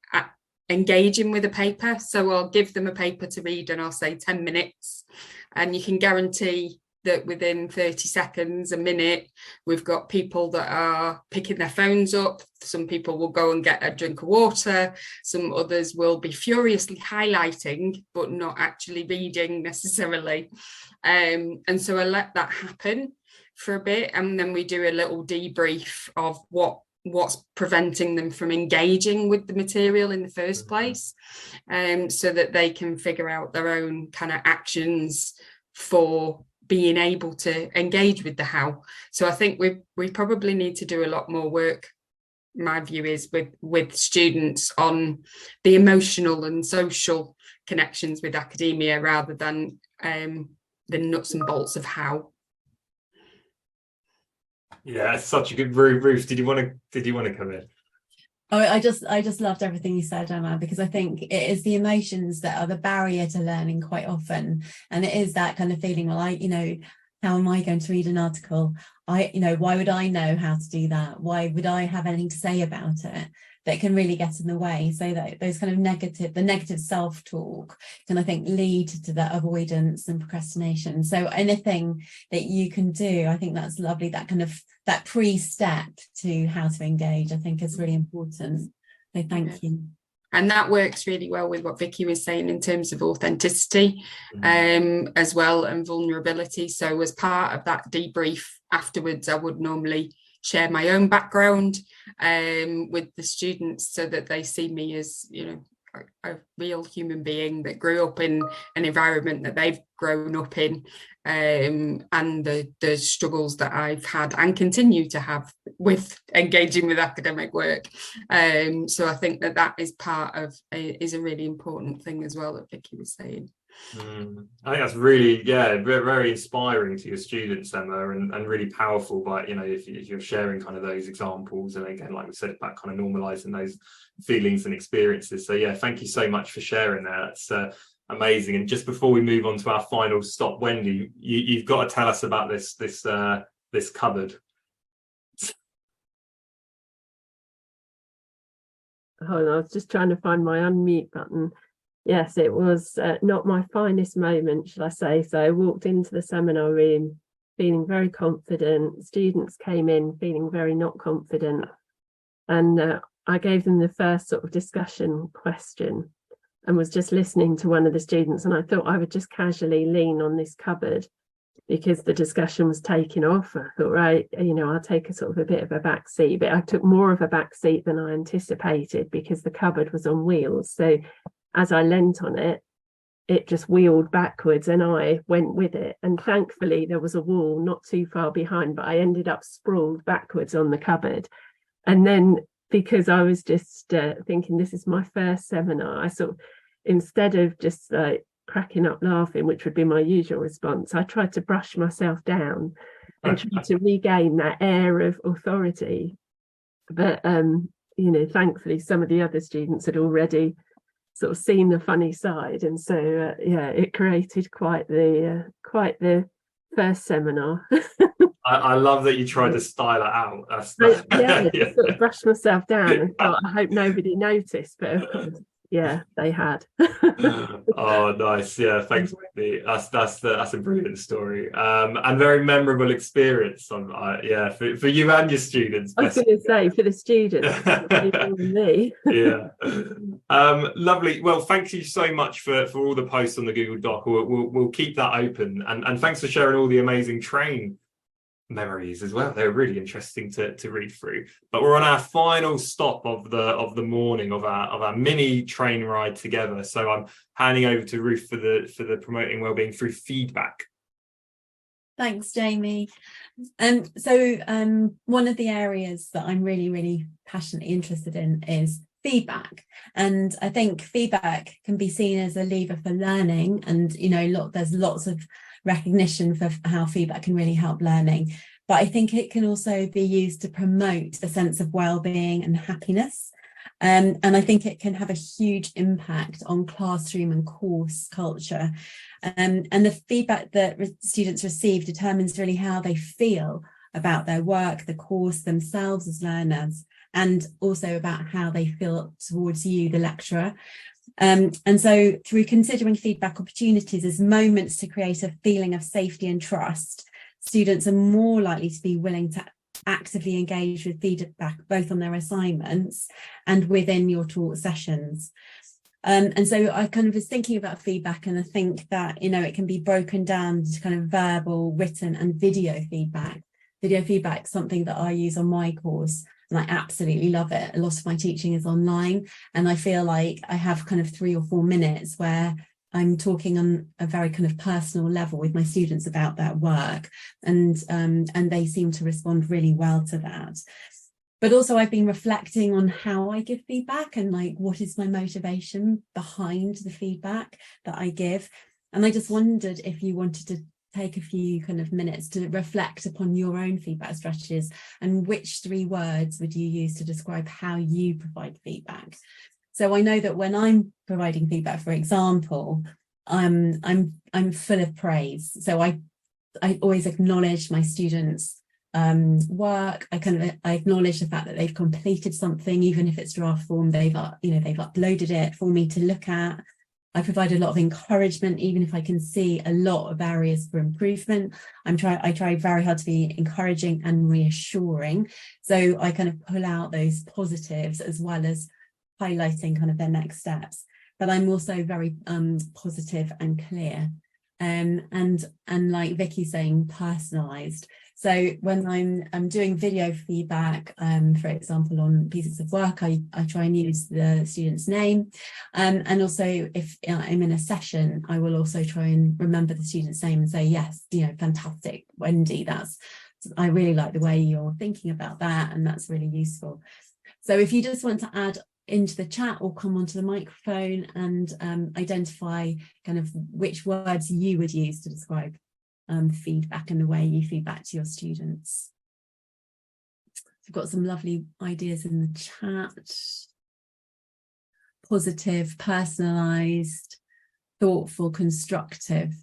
engaging with a paper. So I'll give them a paper to read and I'll say 10 minutes, and you can guarantee that within 30 seconds, a minute, we've got people that are picking their phones up. Some people will go and get a drink of water. Some others will be furiously highlighting, but not actually reading necessarily. And so I let that happen for a bit, and then we do a little debrief of what's preventing them from engaging with the material in the first place, so that they can figure out their own kind of actions for being able to engage with the how. So I think we probably need to do a lot more work, my view is, with students on the emotional and social connections with academia, rather than the nuts and bolts of how. Yeah, it's such a good Ruth. Did you want to come in? Oh, I just loved everything you said, Emma, because I think it is the emotions that are the barrier to learning quite often, and it is that kind of feeling like how am I going to read an article? Why would I know how to do that? Why would I have anything to say about it? That can really get in the way. So that those kind of negative self-talk can, I think, lead to that avoidance and procrastination. So anything that you can do, I think that's lovely. That pre-step to how to engage, I think, is really important. So thank you. And that works really well with what Vicky was saying in terms of authenticity, as well, and vulnerability. So as part of that debrief afterwards, I would normally share my own background with the students, so that they see me as, a real human being that grew up in an environment that they've grown up in, and the struggles that I've had and continue to have with engaging with academic work. So I think that is is a really important thing as well, that Vicky was saying. I think that's really, very inspiring to your students, Emma, and really powerful. But if you're sharing kind of those examples, and again, like we said, about kind of normalizing those feelings and experiences. So yeah, thank you so much for sharing that. That's amazing. And just before we move on to our final stop, Wendy, you've got to tell us about this cupboard. Hold on, I was just trying to find my unmute button. Yes, it was not my finest moment, shall I say. So I walked into the seminar room feeling very confident. Students came in feeling very not confident. And I gave them the first sort of discussion question and was just listening to one of the students. And I thought I would just casually lean on this cupboard because the discussion was taking off. I thought, right, I'll take a sort of a bit of a back seat. But I took more of a back seat than I anticipated because the cupboard was on wheels. So as I leant on it, it just wheeled backwards and I went with it. And thankfully, there was a wall not too far behind, but I ended up sprawled backwards on the cupboard. And then because I was just thinking, this is my first seminar, I sort of, instead of just like cracking up laughing, which would be my usual response, I tried to brush myself down and try to regain that air of authority. But, thankfully, some of the other students had already sort of seen the funny side, and so it created quite the first seminar. I love that you tried to style it out. Just sort of brushed myself down and thought, I hope nobody noticed, but of course, they had. Oh, nice. Yeah, thanks, Wendy. That's a brilliant story, and very memorable experience. For you and your students. I was going to say, for the students, me. Yeah. Lovely. Well, thank you so much for all the posts on the Google Doc. We'll keep that open, and thanks for sharing all the amazing train memories as well. They're really interesting to read through. But we're on our final stop of the morning of our mini train ride together. So I'm handing over to Ruth for the promoting wellbeing through feedback. Thanks, Jamie. So one of the areas that I'm really, really passionately interested in is feedback. And I think feedback can be seen as a lever for learning. And, there's lots of recognition for how feedback can really help learning. But I think it can also be used to promote the sense of well-being and happiness. And I think it can have a huge impact on classroom and course culture. And the feedback that students receive determines really how they feel about their work, the course, themselves as learners, and also about how they feel towards you, the lecturer. And so through considering feedback opportunities as moments to create a feeling of safety and trust, students are more likely to be willing to actively engage with feedback, both on their assignments and within your taught sessions. And so I kind of was thinking about feedback, and I think that, it can be broken down to kind of verbal, written and video feedback. Video feedback is something that I use on my course, and I absolutely love it. A lot of my teaching is online, and I feel like I have kind of 3 or 4 minutes where I'm talking on a very kind of personal level with my students about their work, and they seem to respond really well to that. But also I've been reflecting on how I give feedback and like what is my motivation behind the feedback that I give. And I just wondered if you wanted to take a few kind of minutes to reflect upon your own feedback strategies, and which 3 words would you use to describe how you provide feedback. So I know that when I'm providing feedback, for example, I'm full of praise. So I I always acknowledge my students' work. I acknowledge the fact that they've completed something, even if it's draft form. They've uploaded it for me to look at. I provide a lot of encouragement, even if I can see a lot of areas for improvement. I try very hard to be encouraging and reassuring. So I kind of pull out those positives as well as highlighting kind of their next steps. But I'm also very positive and clear. And like Vicky's saying, personalised. So when I'm doing video feedback, for example, on pieces of work, I try and use the student's name. And also if I'm in a session, I will also try and remember the student's name and say, yes, fantastic, Wendy, I really like the way you're thinking about that, and that's really useful. So if you just want to add into the chat or come onto the microphone and identify kind of which words you would use to describe feedback and the way you feedback to your students. We've got some lovely ideas in the chat. Positive, personalised, thoughtful, constructive.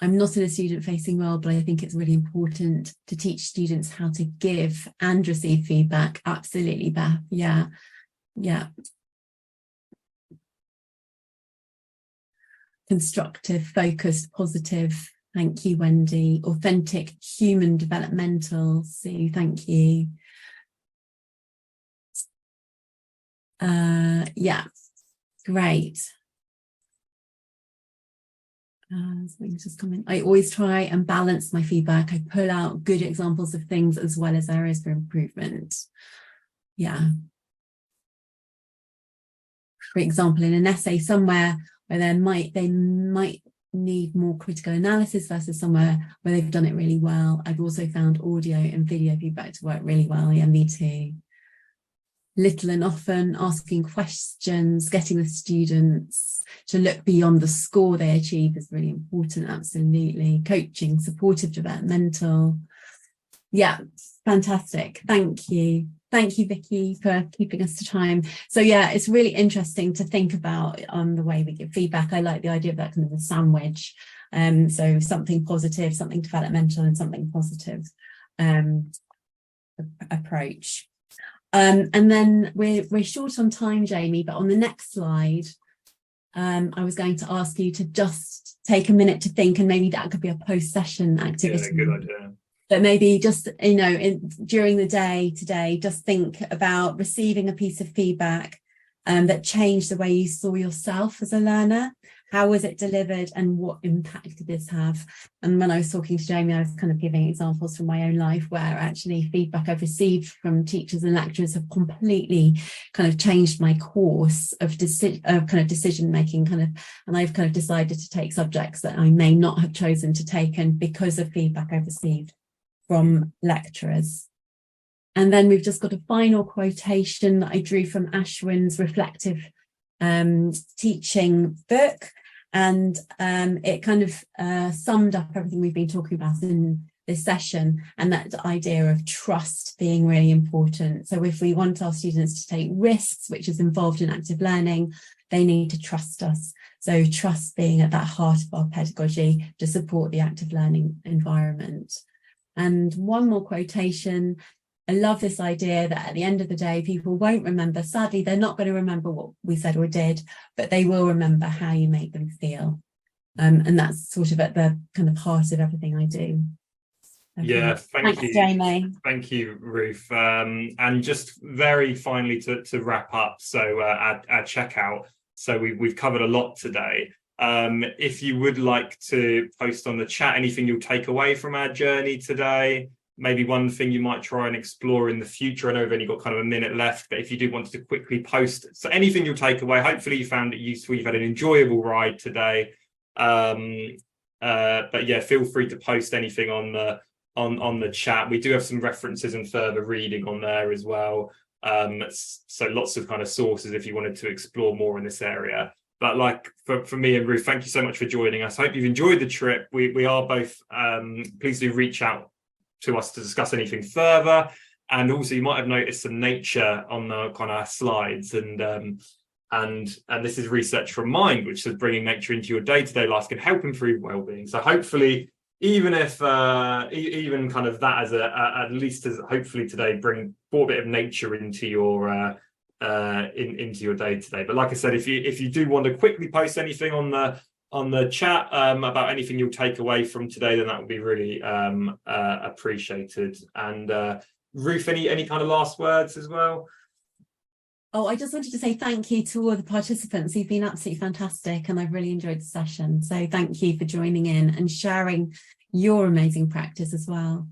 I'm not in a student-facing role, but I think it's really important to teach students how to give and receive feedback. Absolutely, Beth. Yeah. Constructive, focused, positive. Thank you, Wendy. Authentic, human, developmental. Sue, thank you. Yeah, great. Something's just coming. I always try and balance my feedback. I pull out good examples of things as well as areas for improvement. Yeah. For example, in an essay somewhere where they might need more critical analysis versus somewhere where they've done it really well. I've also found audio and video feedback to work really well. Yeah, me too. Little and often, asking questions, getting the students to look beyond the score they achieve is really important. Absolutely. Coaching, supportive, developmental. Yeah, fantastic. Thank you. Thank you, Vicky, for keeping us to time. So yeah, it's really interesting to think about the way we give feedback. I like the idea of that kind of a sandwich. So something positive, something developmental, and something positive approach. And then we're short on time, Jamie, but on the next slide, I was going to ask you to just take a minute to think, and maybe that could be a post-session activity. Yeah, good idea. But maybe just, during the day today, just think about receiving a piece of feedback that changed the way you saw yourself as a learner. How was it delivered and what impact did this have? And when I was talking to Jamie, I was kind of giving examples from my own life where actually feedback I've received from teachers and lecturers have completely kind of changed my course of decision making and I've kind of decided to take subjects that I may not have chosen to take because of feedback I've received from lecturers. And then we've just got a final quotation that I drew from Ashwin's reflective teaching book, and it kind of summed up everything we've been talking about in this session, and that idea of trust being really important. So if we want our students to take risks, which is involved in active learning, they need to trust us. So trust being at that heart of our pedagogy to support the active learning environment. And one more quotation. I love this idea that at the end of the day, people won't remember. Sadly, they're not going to remember what we said or did, but they will remember how you made them feel. And that's sort of at the kind of heart of everything I do. Okay. Yeah, thank you, Jamie. Thank you, Ruth. And just very finally to wrap up, so our checkout. So we've covered a lot today. If you would like to post on the chat anything you'll take away from our journey today, maybe one thing you might try and explore in the future. I know we've only got kind of a minute left, but if you do want to quickly post, so anything you'll take away, hopefully you found it useful, you've had an enjoyable ride today. But yeah, feel free to post anything on the chat. We do have some references and further reading on there as well. So lots of kind of sources if you wanted to explore more in this area. But like for me and Ruth, thank you so much for joining us. I hope you've enjoyed the trip. We are both, please do reach out to us to discuss anything further. And also you might have noticed some nature on the kind of slides, and this is research from Mind, which says bringing nature into your day-to-day life can help improve well-being. So hopefully even if even kind of that as at least as hopefully today brought a bit of nature into your into your day today. But like I said, if you do want to quickly post anything on the chat about anything you'll take away from today, then that would be really appreciated. And Ruth, any kind of last words as well? Oh, I just wanted to say thank you to all the participants. You've been absolutely fantastic, and I've really enjoyed the session. So thank you for joining in and sharing your amazing practice as well.